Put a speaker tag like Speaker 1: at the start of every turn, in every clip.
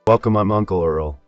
Speaker 1: Welcome, I'm Uncle Earl.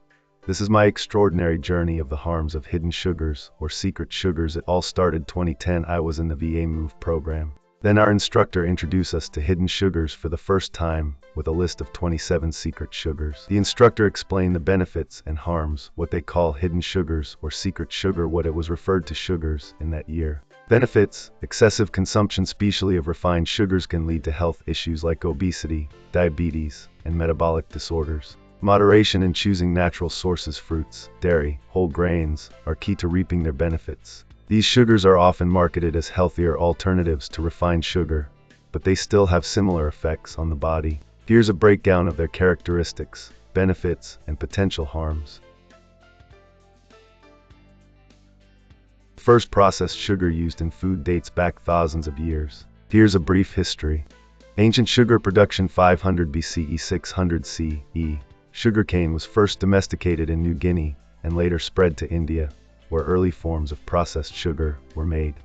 Speaker 1: This is my extraordinary journey of the harms of hidden sugars, or secret sugars. It all started 2010. I was in the VA MOVE program. Then our instructor introduced us to hidden sugars for the first time, with a list of 27 secret sugars. The instructor explained the benefits and harms, what they call hidden sugars, or secret sugar, what it was referred to sugars in that year. Benefits: excessive consumption, especially of refined sugars, can lead to health issues like obesity, diabetes, and metabolic disorders. Moderation in choosing natural sources, fruits, dairy, whole grains, are key to reaping their benefits. These sugars are often marketed as healthier alternatives to refined sugar, but they still have similar effects on the body. Here's a breakdown of their characteristics, benefits, and potential harms. First, processed sugar used in food dates back thousands of years. Here's a brief history. Ancient sugar production: 500 BCE, 600 CE. Sugarcane was first domesticated in New Guinea, and later spread to India, where early forms of processed sugar were made.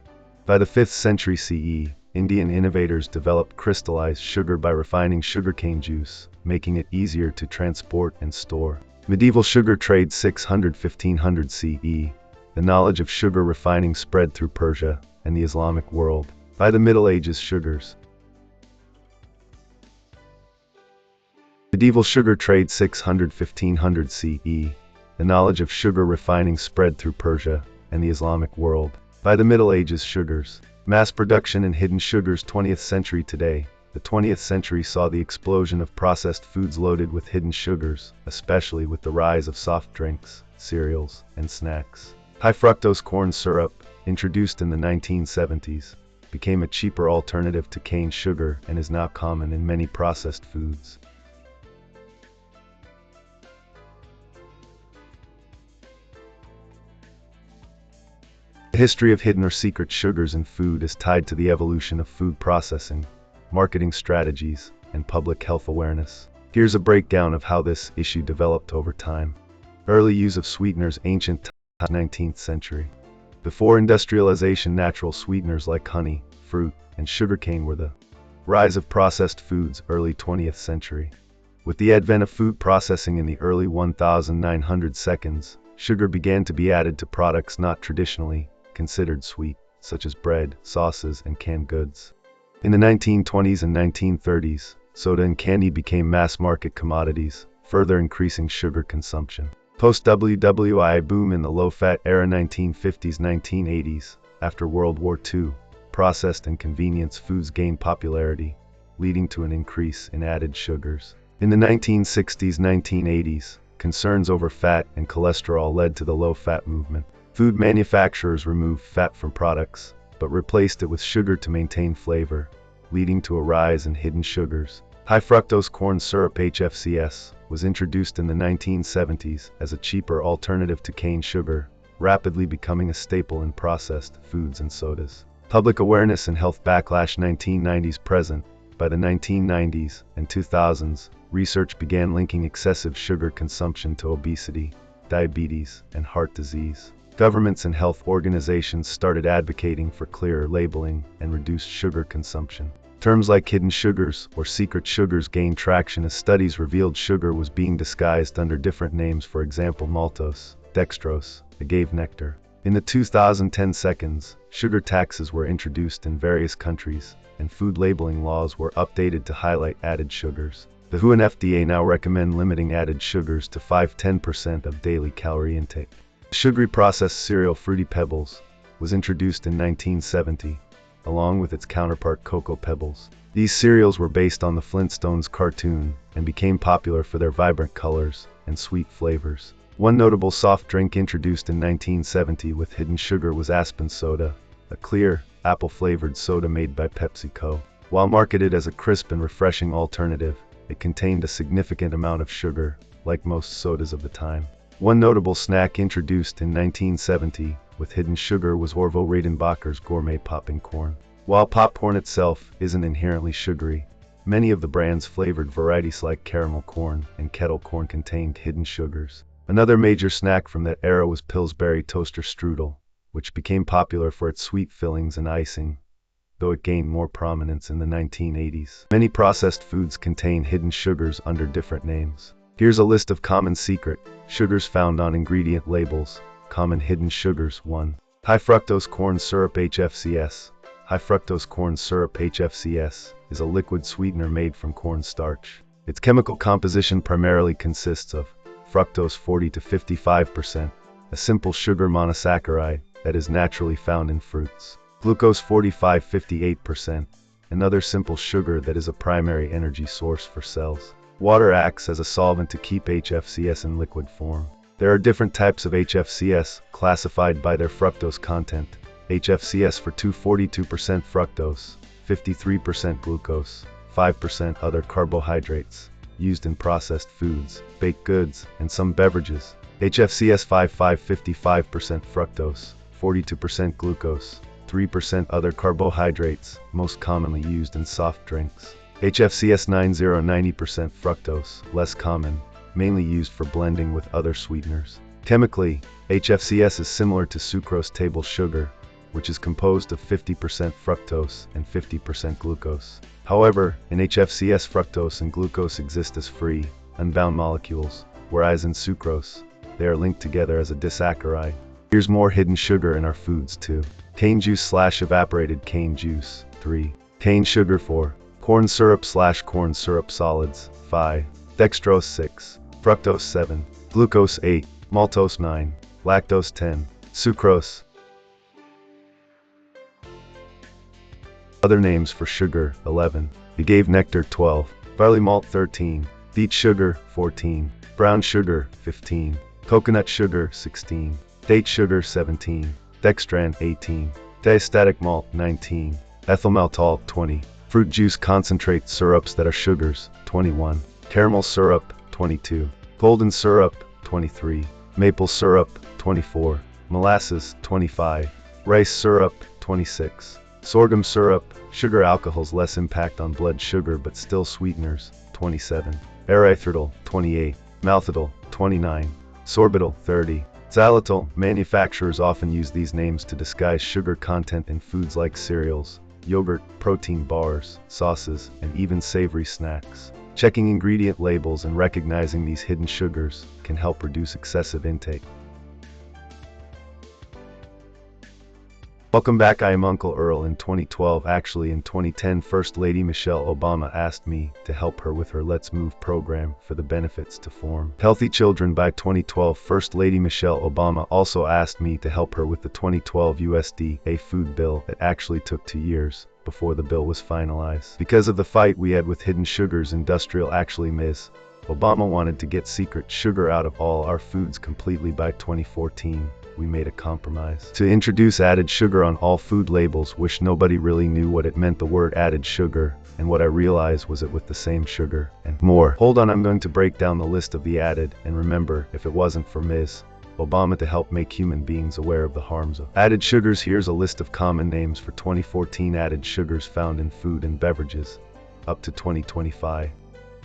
Speaker 1: By the 5th century CE, Indian innovators developed crystallized sugar by refining sugarcane juice, making it easier to transport and store. Medieval sugar trade: 600–1500 CE. The knowledge of sugar refining spread through Persia and the Islamic world. By the Middle Ages, sugars. Medieval sugar trade: 600–1500 CE. The knowledge of sugar refining spread through Persia and the Islamic world. By the Middle Ages, sugars. Mass production and hidden sugars: 20th century. Today, the 20th century saw the explosion of processed foods loaded with hidden sugars, especially with the rise of soft drinks, cereals, and snacks. High fructose corn syrup, introduced in the 1970s, became a cheaper alternative to cane sugar and is now common in many processed foods. The history of hidden or secret sugars in food is tied to the evolution of food processing, marketing strategies, and public health awareness. Here's a breakdown of how this issue developed over time. Early use of sweeteners: ancient 19th century. Before industrialization, natural sweeteners like honey, fruit, and sugarcane were the rise of processed foods: early 20th century. With the advent of food processing in the early 1900s, sugar began to be added to products not traditionally considered sweet, such as bread, sauces, and canned goods. In the 1920s and 1930s, soda and candy became mass-market commodities, further increasing sugar consumption. Post-WWI boom in the low-fat era: 1950s–1980s. After World War II, processed and convenience foods gained popularity, leading to an increase in added sugars. In the 1960s–1980s, concerns over fat and cholesterol led to the low-fat movement. Food manufacturers removed fat from products, but replaced it with sugar to maintain flavor, leading to a rise in hidden sugars. High fructose corn syrup (HFCS) was introduced in the 1970s as a cheaper alternative to cane sugar, rapidly becoming a staple in processed foods and sodas. Public awareness and health backlash: 1990s present. By the 1990s and 2000s, research began linking excessive sugar consumption to obesity, diabetes, and heart disease. Governments and health organizations started advocating for clearer labeling and reduced sugar consumption. Terms like hidden sugars or secret sugars gained traction as studies revealed sugar was being disguised under different names, for example maltose, dextrose, agave nectar. In the 2010 seconds, sugar taxes were introduced in various countries, and food labeling laws were updated to highlight added sugars. The WHO and FDA now recommend limiting added sugars to 5–10% of daily calorie intake. Sugary processed cereal Fruity Pebbles was introduced in 1970, along with its counterpart Cocoa Pebbles. These cereals were based on the Flintstones cartoon and became popular for their vibrant colors and sweet flavors. One notable soft drink introduced in 1970 with hidden sugar was Aspen Soda, a clear, apple-flavored soda made by PepsiCo. While marketed as a crisp and refreshing alternative, it contained a significant amount of sugar, like most sodas of the time. One notable snack introduced in 1970 with hidden sugar was Orville Redenbacher's gourmet popping corn. While popcorn itself isn't inherently sugary, many of the brand's flavored varieties like caramel corn and kettle corn contained hidden sugars. Another major snack from that era was Pillsbury Toaster Strudel, which became popular for its sweet fillings and icing, though it gained more prominence in the 1980s. Many processed foods contain hidden sugars under different names. Here's a list of common secret sugars found on ingredient labels. Common hidden sugars. 1. High fructose corn syrup HFCS. High fructose corn syrup HFCS is a liquid sweetener made from corn starch. Its chemical composition primarily consists of fructose 40 to 55%, a simple sugar monosaccharide that is naturally found in fruits. Glucose 45-58%, another simple sugar that is a primary energy source for cells. Water acts as a solvent to keep HFCS in liquid form. There are different types of HFCS, classified by their fructose content. HFCS for 42% fructose, 53% glucose, 5% other carbohydrates, used in processed foods, baked goods, and some beverages. HFCS 55% fructose, 42% glucose, 3% other carbohydrates, most commonly used in soft drinks. HFCS 90% fructose, less common, mainly used for blending with other sweeteners. Chemically, HFCS is similar to sucrose table sugar, which is composed of 50% fructose and 50% glucose. However, in HFCS fructose and glucose exist as free, unbound molecules, whereas in sucrose, they are linked together as a disaccharide. Here's more hidden sugar in our foods too. Cane juice / evaporated cane juice. 3. Cane sugar. 4. Corn syrup / corn syrup solids. 5. Dextrose. 6. Fructose. 7. Glucose. 8. Maltose. 9. Lactose. 10. Sucrose. Other names for sugar. 11. Agave nectar. 12. Barley malt. 13. Beet sugar. 14. Brown sugar. 15. Coconut sugar. 16. Date sugar. 17. Dextran. 18. Diastatic malt. 19. Ethyl maltol. 20. Fruit juice concentrate syrups that are sugars. 21. Caramel syrup. 22. Golden syrup. 23. Maple syrup. 24. Molasses. 25. Rice syrup. 26. Sorghum syrup. Sugar alcohols less impact on blood sugar but still sweeteners. 27. Erythritol. 28. Maltitol. 29. Sorbitol. 30. Xylitol. Manufacturers often use these names to disguise sugar content in foods like cereals, yogurt, protein bars, sauces, and even savory snacks. Checking ingredient labels and recognizing these hidden sugars can help reduce excessive intake. Welcome back. I am Uncle Earl. In 2012, actually in 2010, First Lady Michelle Obama asked me to help her with her Let's Move program for the benefits to form healthy children. By 2012, First Lady Michelle Obama also asked me to help her with the 2012 USDA food bill that actually took 2 years before the bill was finalized. Because of the fight we had with hidden sugars, Ms. Obama wanted to get secret sugar out of all our foods completely. By 2014. We made a compromise to introduce added sugar on all food labels. Wish nobody really knew what it meant, the word added sugar, and what I realized was it with the same sugar and more. Hold on, I'm going to break down the list of the added, and remember, if it wasn't for Ms. Obama to help make human beings aware of the harms of added sugars, here's a list of common names for 2014 added sugars found in food and beverages up to 2025.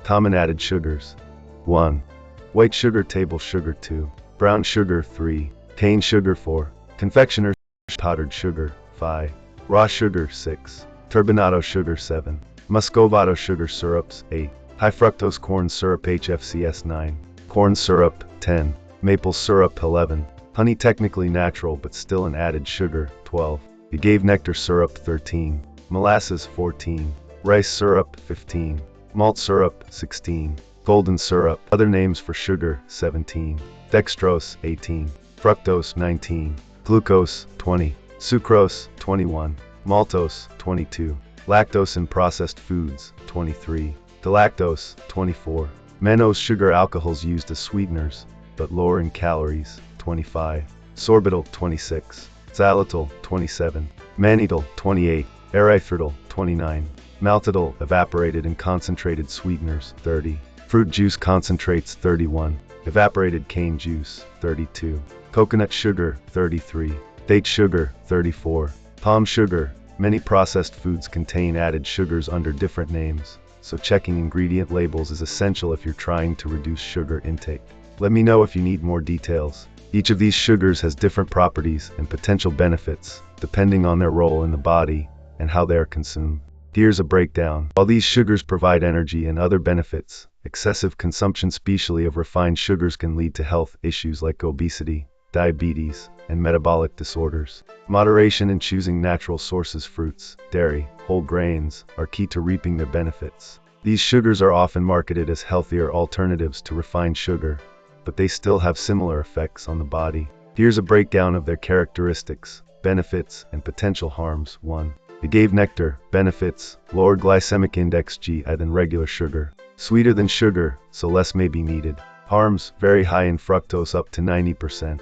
Speaker 1: Common added sugars. 1. White sugar table sugar. 2. Brown sugar. 3. Cane sugar. 4. Confectioner's powdered sugar. 5. Raw sugar. 6. Turbinado sugar. 7. Muscovado sugar syrups. 8. High fructose corn syrup HFCS. 9. Corn syrup. 10. Maple syrup. 11. Honey, technically natural but still an added sugar. 12. Agave nectar syrup. 13. Molasses. 14. Rice syrup. 15. Malt syrup. 16. Golden syrup. Other names for sugar. 17. Dextrose. 18. Fructose. 19. Glucose. 20. Sucrose. 21. Maltose. 22. Lactose in processed foods. 23. Galactose. 24. Mannose, sugar alcohols used as sweeteners, but lower in calories. 25. Sorbitol. 26. Xylitol. 27. Mannitol. 28. Erythritol. 29. Maltitol, evaporated and concentrated sweeteners. 30. Fruit juice concentrates. 31. Evaporated cane juice. 32. Coconut sugar. 33. Date sugar. 34. Palm sugar. Many processed foods contain added sugars under different names, so checking ingredient labels is essential if you're trying to reduce sugar intake. Let me know if you need more details. Each of these sugars has different properties and potential benefits, depending on their role in the body and how they are consumed. Here's a breakdown. While these sugars provide energy and other benefits, Excessive consumption, especially of refined sugars, can lead to health issues like obesity, diabetes, and metabolic disorders. Moderation in choosing natural sources, fruits, dairy, whole grains, are key to reaping their benefits. These sugars are often marketed as healthier alternatives to refined sugar, but they still have similar effects on the body. Here's a breakdown of their characteristics, benefits, and potential harms. 1. Agave nectar. Benefits: lower glycemic index (GI) than regular sugar. Sweeter than sugar, so less may be needed. Harms: very high in fructose, up to 90%,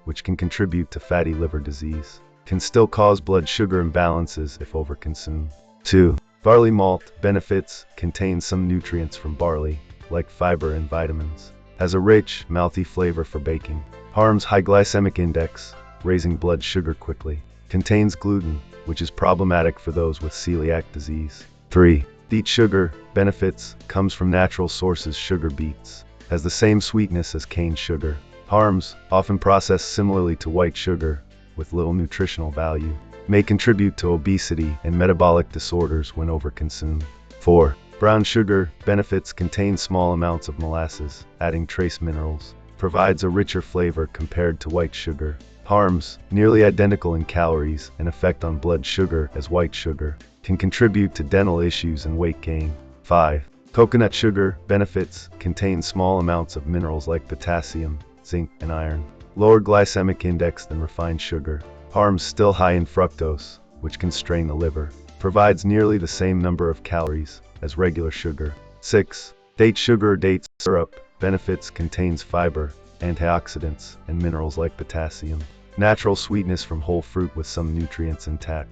Speaker 1: which can contribute to fatty liver disease. Can still cause blood sugar imbalances if overconsumed. 2. Barley malt. Benefits: contains some nutrients from barley, like fiber and vitamins. Has a rich, mouthy flavor for baking. Harms: high glycemic index, raising blood sugar quickly. Contains gluten, which is problematic for those with celiac disease. 3. Beet sugar. Benefits: comes from natural sources, sugar beets. Has the same sweetness as cane sugar. Harms: often processed similarly to white sugar, with little nutritional value. May contribute to obesity and metabolic disorders when overconsumed. 4. Brown sugar. Benefits: contains small amounts of molasses, adding trace minerals. Provides a richer flavor compared to white sugar. Harms: nearly identical in calories and effect on blood sugar as white sugar. Can contribute to dental issues and weight gain. 5. Coconut sugar. Benefits: contains small amounts of minerals like potassium, zinc, and iron. Lower glycemic index than refined sugar. Harms: still high in fructose, which can strain the liver. Provides nearly the same number of calories as regular sugar. 6. Date sugar or date syrup. Benefits: contains fiber, antioxidants, and minerals like potassium. Natural sweetness from whole fruit with some nutrients intact.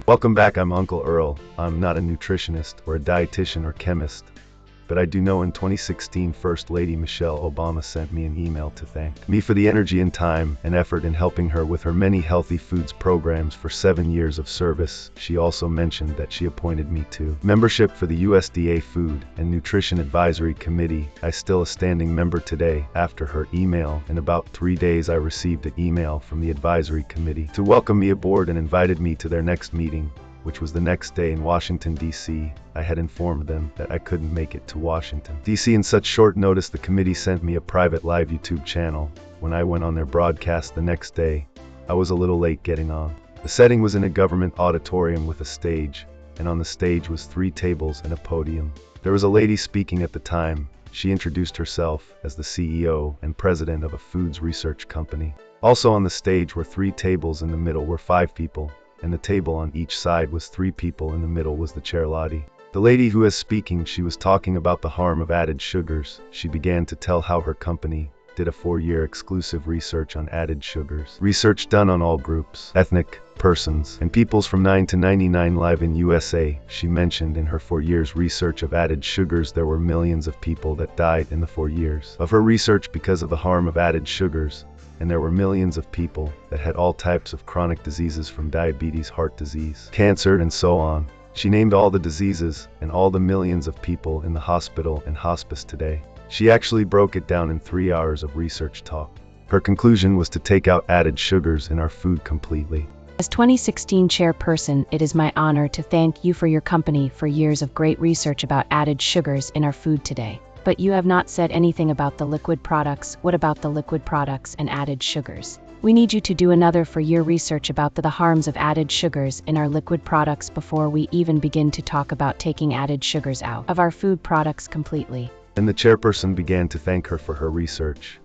Speaker 1: Welcome back, I'm Uncle Earl. I'm not a nutritionist or a dietitian or chemist, but I do know in 2016 First Lady Michelle Obama sent me an email to thank me for the energy and time and effort in helping her with her many healthy foods programs for 7 years of service. She also mentioned that she appointed me to membership for the USDA Food and Nutrition Advisory Committee. I'm still a standing member today. After her email, in about 3 days I received an email from the advisory committee to welcome me aboard and invited me to their next meeting, which was the next day in Washington, D.C. I had informed them that I couldn't make it to Washington, D.C. in such short notice. The committee sent me a private live YouTube channel. When I went on their broadcast the next day, I was a little late getting on. The setting was in a government auditorium with a stage, and on the stage was 3 tables and a podium. There was a lady speaking at the time. She introduced herself as the CEO and president of a foods research company. Also on the stage were 3 tables. In the middle were 5 people, and the table on each side was 3 people. In the middle was the chair lady. The lady who was speaking, she was talking about the harm of added sugars. She began to tell how her company did a 4-year exclusive research on added sugars. Research done on all groups, ethnic, persons, and peoples from 9 to 99 live in USA. She mentioned in her 4 years research of added sugars there were millions of people that died in the 4 years of her research because of the harm of added sugars. And there were millions of people that had all types of chronic diseases, from diabetes, heart disease, cancer, and so on. She named all the diseases and all the millions of people in the hospital and hospice today. She actually broke it down in 3 hours of research talk. Her conclusion was to take out added sugars in our food completely.
Speaker 2: As 2016 chairperson, it is my honor to thank you for your company for years of great research about added sugars in our food today. But you have not said anything about the liquid products. What about the liquid products and added sugars? We need you to do another 4-year research about the harms of added sugars in our liquid products before we even begin to talk about taking added sugars out of our food products completely.
Speaker 1: And the chairperson began to thank her for her research.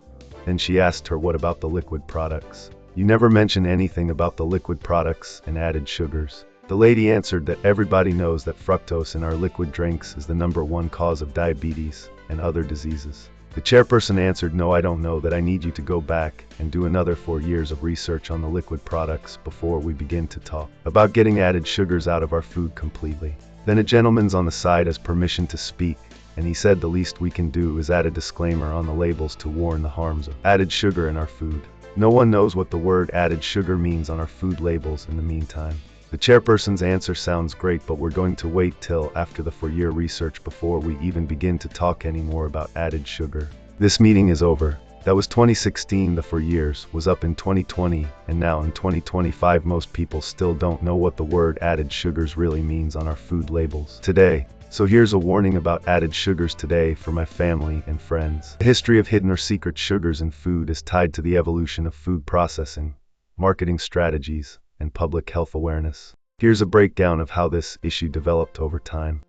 Speaker 1: Then she asked her, what about the liquid products? You never mention anything about the liquid products and added sugars. The lady answered that everybody knows that fructose in our liquid drinks is the #1 cause of diabetes and other diseases. The chairperson answered, no, I don't know that. I need you to go back and do another 4 years of research on the liquid products before we begin to talk about getting added sugars out of our food completely. Then a gentleman's on the side has permission to speak, and he said the least we can do is add a disclaimer on the labels to warn the harms of added sugar in our food. No one knows what the word added sugar means on our food labels in the meantime. The chairperson's answer sounds great, but we're going to wait till after the 4-year research before we even begin to talk anymore about added sugar. This meeting is over. That was 2016. The 4 years was up in 2020, and now in 2025 most people still don't know what the word added sugars really means on our food labels. Today, So here's a warning about added sugars today for my family and friends. The history of hidden or secret sugars in food is tied to the evolution of food processing, marketing strategies, and public health awareness. Here's a breakdown of how this issue developed over time.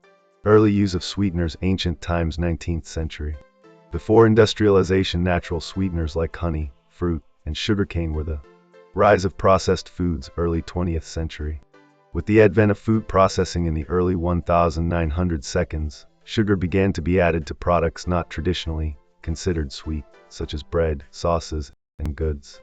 Speaker 1: Early use of sweeteners, ancient times, 19th century. Before industrialization, natural sweeteners like honey, fruit, and sugarcane were the rise of processed foods, early 20th century. With the advent of food processing in the early 1900 seconds, sugar began to be added to products not traditionally considered sweet, such as bread, sauces, and goods.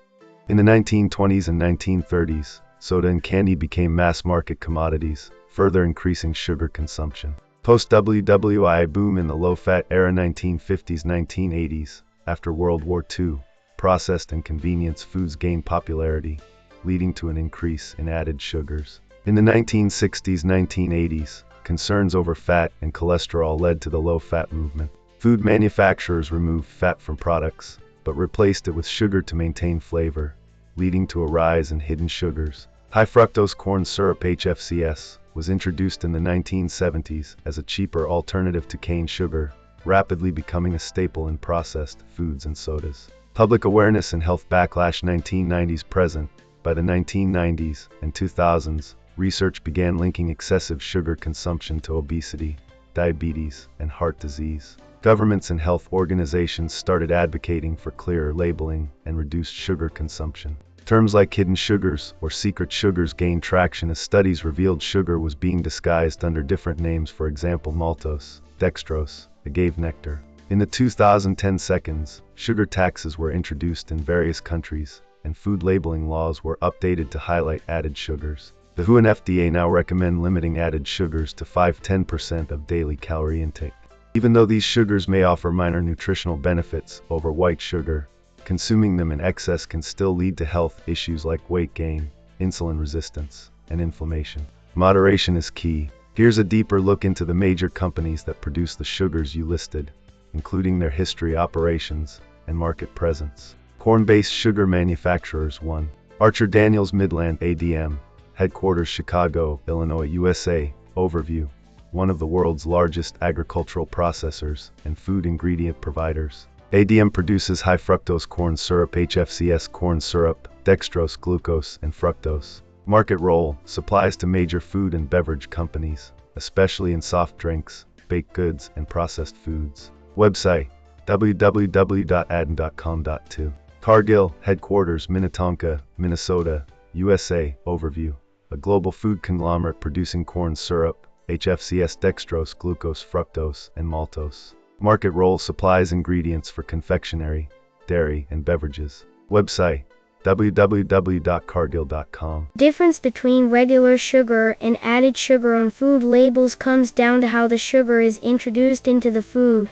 Speaker 1: In the 1920s and 1930s, soda and candy became mass-market commodities, further increasing sugar consumption. Post-WWI boom in the low-fat era, 1950s-1980s. After World War II, processed and convenience foods gained popularity, leading to an increase in added sugars. In the 1960s-1980s, concerns over fat and cholesterol led to the low-fat movement. Food manufacturers removed fat from products, but replaced it with sugar to maintain flavor, leading to a rise in hidden sugars. High fructose corn syrup (HFCS) was introduced in the 1970s as a cheaper alternative to cane sugar, rapidly becoming a staple in processed foods and sodas. Public awareness and health backlash, 1990s present. By the 1990s and 2000s, research began linking excessive sugar consumption to obesity, diabetes, and heart disease. Governments and health organizations started advocating for clearer labeling and reduced sugar consumption. Terms like hidden sugars or secret sugars gained traction as studies revealed sugar was being disguised under different names, for example maltose, dextrose, agave nectar. In the 2010 seconds, sugar taxes were introduced in various countries, and food labeling laws were updated to highlight added sugars. The WHO and FDA now recommend limiting added sugars to 5–10% of daily calorie intake. Even though these sugars may offer minor nutritional benefits over white sugar, consuming them in excess can still lead to health issues like weight gain, insulin resistance, and inflammation. Moderation is key. Here's a deeper look into the major companies that produce the sugars you listed, including their history, operations, and market presence. Corn-based sugar manufacturers. 1. Archer Daniels Midland ADM. Headquarters Chicago, Illinois, USA. Overview. One of the world's largest agricultural processors and food ingredient providers. ADM produces high fructose corn syrup (HFCS), corn syrup, dextrose, glucose, and fructose. Market role: supplies to major food and beverage companies, especially in soft drinks, baked goods, and processed foods. Website: www.adn.com.2. Cargill, headquarters Minnetonka, Minnesota, USA. Overview. A global food conglomerate producing corn syrup, HFCS, dextrose, glucose, fructose, and maltose. Market role: supplies ingredients for confectionery, dairy, and beverages. Website: www.cargill.com.
Speaker 3: Difference between regular sugar and added sugar on food labels comes down to how the sugar is introduced into the food.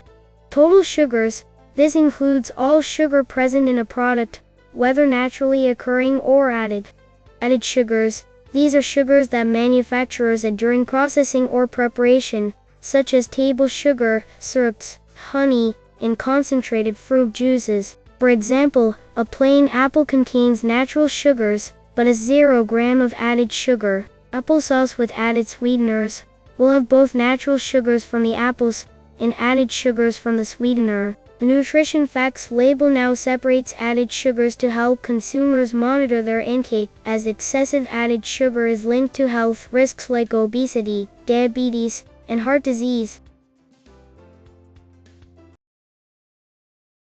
Speaker 3: Total sugars: this includes all sugar present in a product, whether naturally occurring or added. Added sugars: these are sugars that manufacturers add during processing or preparation, such as table sugar, syrups, honey, and concentrated fruit juices. For example, a plain apple contains natural sugars, but has 0 gram of added sugar. Applesauce with added sweeteners will have both natural sugars from the apples and added sugars from the sweetener. The nutrition facts label now separates added sugars to help consumers monitor their intake, as excessive added sugar is linked to health risks like obesity, diabetes, and heart disease.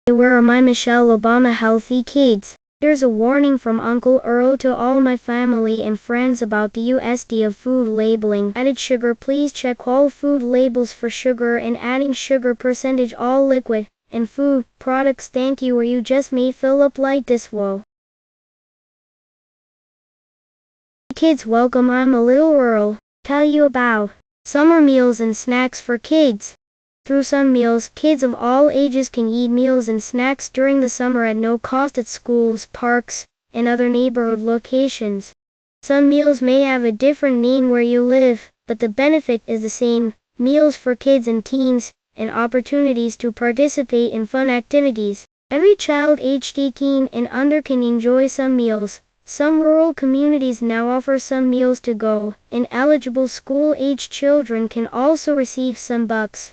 Speaker 3: Where are my Michelle Obama healthy kids? Here's a warning from Uncle Earl to all my family and friends about the USD of food labeling. Added sugar: please check all food labels for sugar and adding sugar percentage, all liquid and food products. Thank you, or you just may fill up like this. Whoa. Kids, welcome. I'm a little Earl. Tell you about summer meals and snacks for kids. Through Sun Meals, kids of all ages can eat meals and snacks during the summer at no cost at schools, parks, and other neighborhood locations. Sun Meals may have a different name where you live, but the benefit is the same: meals for kids and teens, and opportunities to participate in fun activities. Every child aged 18 and under can enjoy Sun Meals, Some rural communities now offer some meals to go, and eligible school-aged children can also receive some bucks.